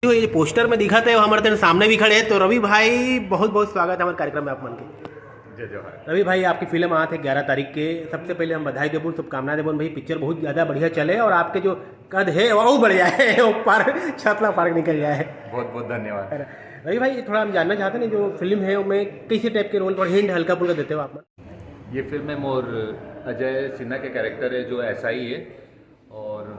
जो ये पोस्टर में दिखा था वो हमारे तेरे सामने भी खड़े हैं। तो रवि भाई बहुत बहुत स्वागत है हमारे कार्यक्रम में आप मन के। जय जवाहर। रवि भाई आपकी फिल्म आ थे 11 तारीख के। सबसे पहले हम बधाई देबो, शुभकामनाएं देबो भाई, पिक्चर बहुत ज़्यादा बढ़िया चले और आपके जो कद है वो बढ़ जाए, वो पार छतला पार निकल जाए। बहुत बहुत धन्यवाद। रवि भाई थोड़ा हम जानना चाहते हैं जो फिल्म है उसमें किसी टाइप के रोल पर हिंट हल्का फुल्का देते हो आप? ये फिल्म में मोर अजय सिन्हा के कैरेक्टर है जो एसआई है और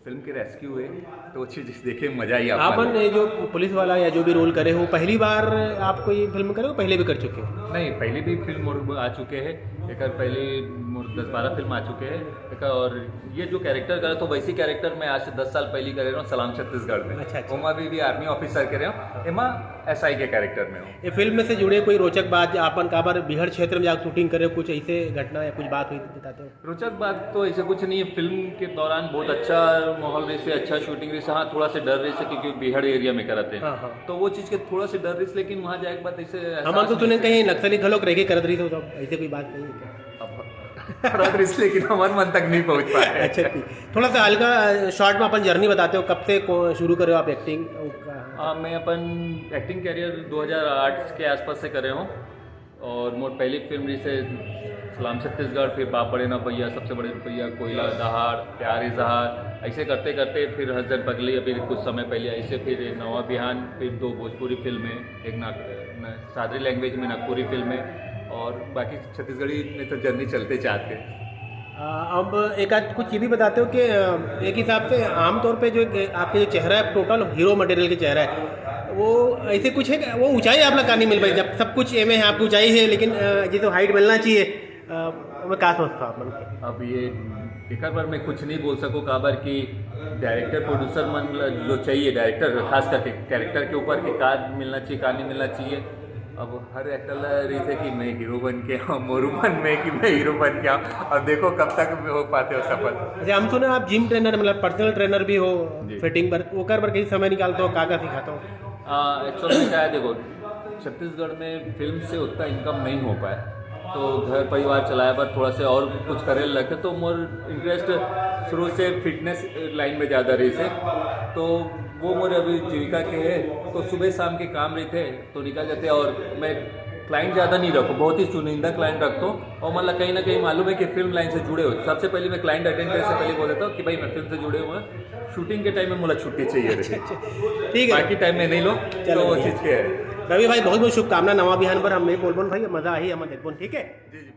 फिल्म की रेस्क्यू है, तो वो चीज़ देखे मजा ही आपन ये जो पुलिस वाला या जो भी रोल करे हो पहली बार आपको ये फिल्म करे हो पहले भी कर चुके हो? नहीं, पहले भी फिल्म मोर आ चुके हैं, एक पहले मोर 10-12 फिल्म आ चुके हैं एक। और ये जो कैरेक्टर करे तो वैसी कैरेक्टर मैं आज से 10 साल पहले करे रहा हूँ सलाम छत्तीसगढ़ में। अच्छा। उमा भी आर्मी ऑफिसर के रहे हूँ, एमा एसआई के कैरेक्टर में हूँ। ये फिल्म में से जुड़े कोई रोचक बात या अपन काबर बिहार क्षेत्र में जाकर शूटिंग करे, कुछ ऐसे घटना या कुछ बात हुई तो बताते हो? रोचक बात तो ऐसे कुछ नहीं है, फिल्म के दौरान बहुत अच्छा माहौल रही से, अच्छा शूटिंग रही से। हाँ, थोड़ा सा डर रही से क्योंकि बिहार एरिया में कराते हैं। हाँ। तो वो चीज़ के थोड़ा सा डर रही से, लेकिन वहाँ जाए के बाद ऐसे हम तो तूने कहीं नक्सली घलोक रह के करत रही तो ऐसे कोई बात नहीं है क्या? लेकिन हमारे मन तक नहीं पहुँच पाए। अच्छा ठीक, थोड़ा सा हल्का शॉर्ट में अपन जर्नी बताते हो, कब से शुरू करे हो आप एक्टिंग? मैं अपन एक्टिंग कैरियर 2008 के आसपास से करे हूँ और मोर पहली फिल्म रही से सलाम छत्तीसगढ़, फिर बाप बड़े ना भैया, सबसे बड़े रुपया, कोयला दहाड़, प्यार इजहार, ऐसे करते करते फिर हजर पगली अभी कुछ समय पहले, ऐसे फिर नवा बिहान, फिर 2 भोजपुरी फिल्में, एक सादरी लैंग्वेज में नागपुरी फिल्में और बाकी छत्तीसगढ़ी में तो जर्नी चलते चाहते। अब एक आध कुछ ये भी बताते हो कि एक हिसाब से आमतौर पे जो आपके जो चेहरा है टोटल हीरो मटेरियल के चेहरा है, वो ऐसे कुछ है वो ऊंचाई आप लोग का नहीं मिल पाई, जब सब कुछ एम है आपकी ऊंचाई है, लेकिन ये तो हाइट मिलना चाहिए। मैं क्या सोचता हूँ मन? अब ये एक बार मैं कुछ नहीं बोल सकूँ काबर कि डायरेक्टर प्रोड्यूसर मन जो चाहिए, डायरेक्टर खास करके कैरेक्टर के ऊपर कि का मिलना चाहिए का नहीं मिलना चाहिए। अब हर एक्टर रही थे कि मैं हीरो बन के आऊँ, मोरू मन में कि मैं हीरो बन के आऊँ, और देखो कब तक हो पाते हो सफल। अच्छा, हम सुने आप जिम ट्रेनर मतलब पर्सनल ट्रेनर भी हो, फिटिंग पर वो कर किसी समय निकालते हो, का सिखाता हो? एक्चुअली में क्या है, देखो छत्तीसगढ़ लाइन फिल्म से उतना इनकम नहीं हो पाया, तो घर परिवार चलाया पर थोड़ा से और कुछ करे लगे, तो मोर इंटरेस्ट शुरू से फिटनेस लाइन में ज़्यादा रही से, तो वो मोरे अभी जीविका के है, तो सुबह शाम के काम रहे थे तो निकल जाते। और मैं क्लाइंट ज़्यादा नहीं रखूँ, बहुत ही चुनिंदा क्लाइंट रखता हूँ, और मतलब कहीं ना कहीं मालूम है कि फिल्म लाइन से जुड़े हो। सबसे पहले मैं क्लाइंट अटेंड करने से पहले बोल देता हूँ कि भाई मैं फिल्म से जुड़े हुए हैं, शूटिंग के टाइम में मुझे छुट्टी चाहिए। ठीक है, बाकी टाइम में नहीं लो, चलो वो चीज़ के है। रवि भाई बहुत बहुत शुभकामना नवा बिहान पर। हम नहीं बोल भाई मजा आई हम देखो, ठीक है जी।